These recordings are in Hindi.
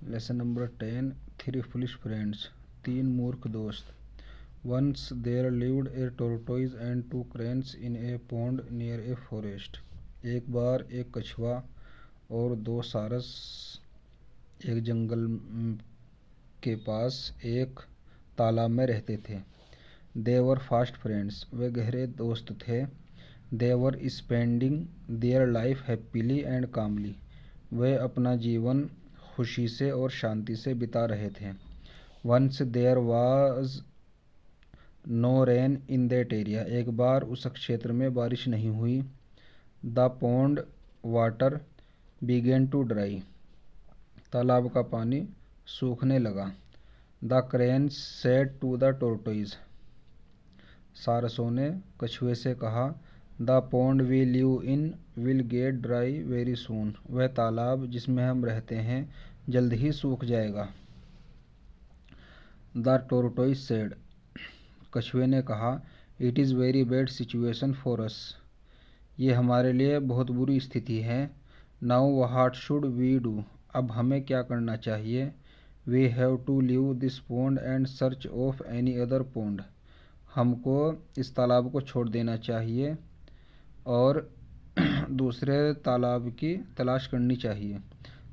Lesson number 10 three foolish friends, तीन मूर्ख दोस्त। Once there lived a tortoise and two cranes in a pond near a forest. एक बार एक कछुआ और दो सारस एक जंगल के पास एक तालाब में रहते थे। दे वर फास्ट फ्रेंड्स, वे गहरे दोस्त थे। They were spending their life happily and calmly, वे अपना जीवन खुशी से और शांति से बिता रहे थे। Once there was no rain in that area, एक बार उस क्षेत्र में बारिश नहीं हुई। The pond water began to dry, तालाब का पानी सूखने लगा। The cranes said to the tortoise, सारसों ने कछुए से कहा। The pond we live in will get dry very soon, वह तालाब जिसमें हम रहते हैं जल्द ही सूख जाएगा। द टोरटोइज सेड, कछुए ने कहा। It is very bad situation for us, ये हमारे लिए बहुत बुरी स्थिति है। Now what should we do, अब हमें क्या करना चाहिए। We have to leave this pond and search of any other pond, हमको इस तालाब को छोड़ देना चाहिए और दूसरे तालाब की तलाश करनी चाहिए।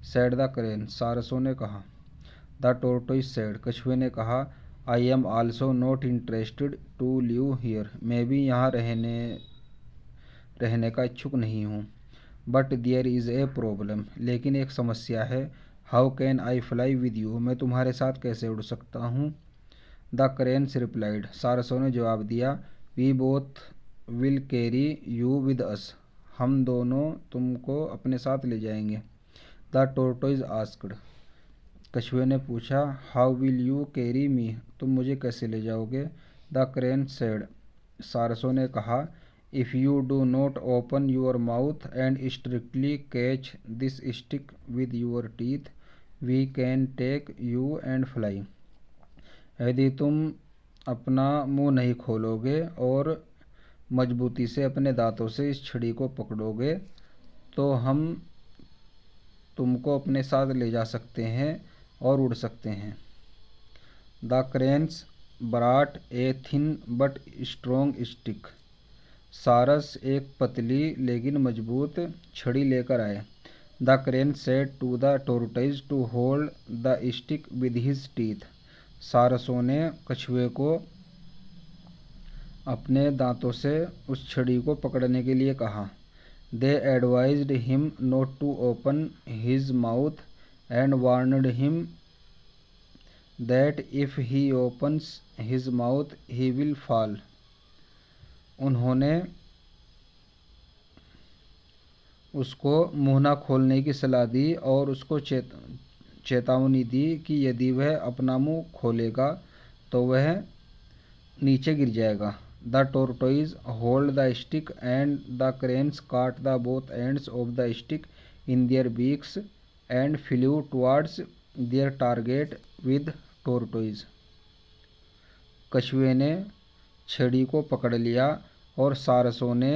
सैड द क्रेन, सारसों ने कहा। द टोरटोइज सैड, कछुए ने कहा। I am also not interested to live here, मैं भी यहाँ रहने का इच्छुक नहीं हूँ। But there is a problem, लेकिन एक समस्या है। How can I fly with you, मैं तुम्हारे साथ कैसे उड़ सकता हूँ। द क्रेन्स रिप्लाइड, सारसों ने जवाब दिया। We both will carry you with us, हम दोनों तुमको अपने साथ ले जाएंगे। द टोरटोइज आस्क्ड, कछुए ने पूछा। हाउ विल यू कैरी मी, तुम मुझे कैसे ले जाओगे। द क्रेन सेड, सारसों ने कहा। If you do not open your mouth and strictly catch this stick with your teeth we can take you and fly, यदि तुम अपना मुंह नहीं खोलोगे और मजबूती से अपने दांतों से इस छड़ी को पकड़ोगे तो हम तुमको अपने साथ ले जा सकते हैं और उड़ सकते हैं। The cranes brought a thin but strong stick, सारस एक पतली लेकिन मजबूत छड़ी लेकर आए। The crane said to the tortoise to hold the stick with his teeth, सारसों ने कछुए को अपने दांतों से उस छड़ी को पकड़ने के लिए कहा। They advised him not to open his mouth and warned him that if he opens his mouth he will fall, उन्होंने उसको मुँह न खोलने की सलाह दी और उसको चेतावनी दी कि यदि वह अपना मुँह खोलेगा तो वह नीचे गिर जाएगा। The tortoise hold the stick and the cranes caught the both ends of the stick in their beaks and flew towards their target with tortoise, कछुए ने छड़ी को पकड़ लिया और सारसों ने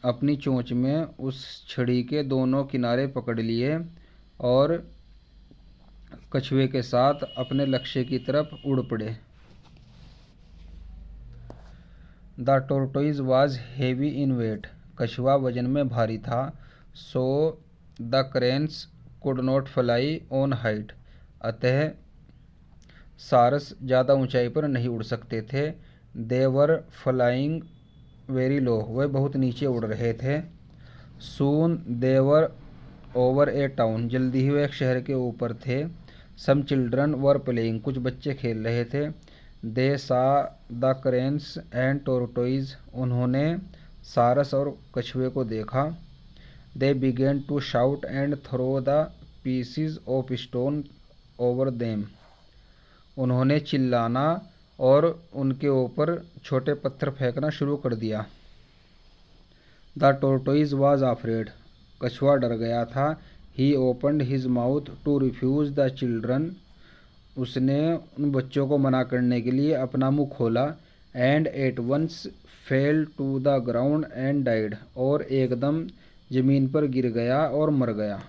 अपनी चोंच में उस छड़ी के दोनों किनारे पकड़ लिए और कछुए के साथ अपने लक्ष्य की तरफ उड़ पड़े। The tortoise was heavy in weight, कछुआ वजन में भारी था। So the cranes could not fly on height, अतः सारस ज़्यादा ऊंचाई पर नहीं उड़ सकते थे। They were flying very low, वे बहुत नीचे उड़ रहे थे। सून दे वर ओवर ए टाउन, जल्दी ही वे एक शहर के ऊपर थे। सम चिल्ड्रन वर प्लेइंग, कुछ बच्चे खेल रहे थे। दे सा द क्रेन्स एंड टोरटोइज, उन्होंने सारस और कछुए को देखा। They began to shout and throw the pieces of stone over them, उन्होंने चिल्लाना और उनके ऊपर छोटे पत्थर फेंकना शुरू कर दिया। द टोरटोइज वॉज अफ्रेड, कछुआ डर गया था। He opened his mouth to refuse the children, उसने उन बच्चों को मना करने के लिए अपना मुंह खोला। And at once fell to the ground and died, और एकदम जमीन पर गिर गया और मर गया।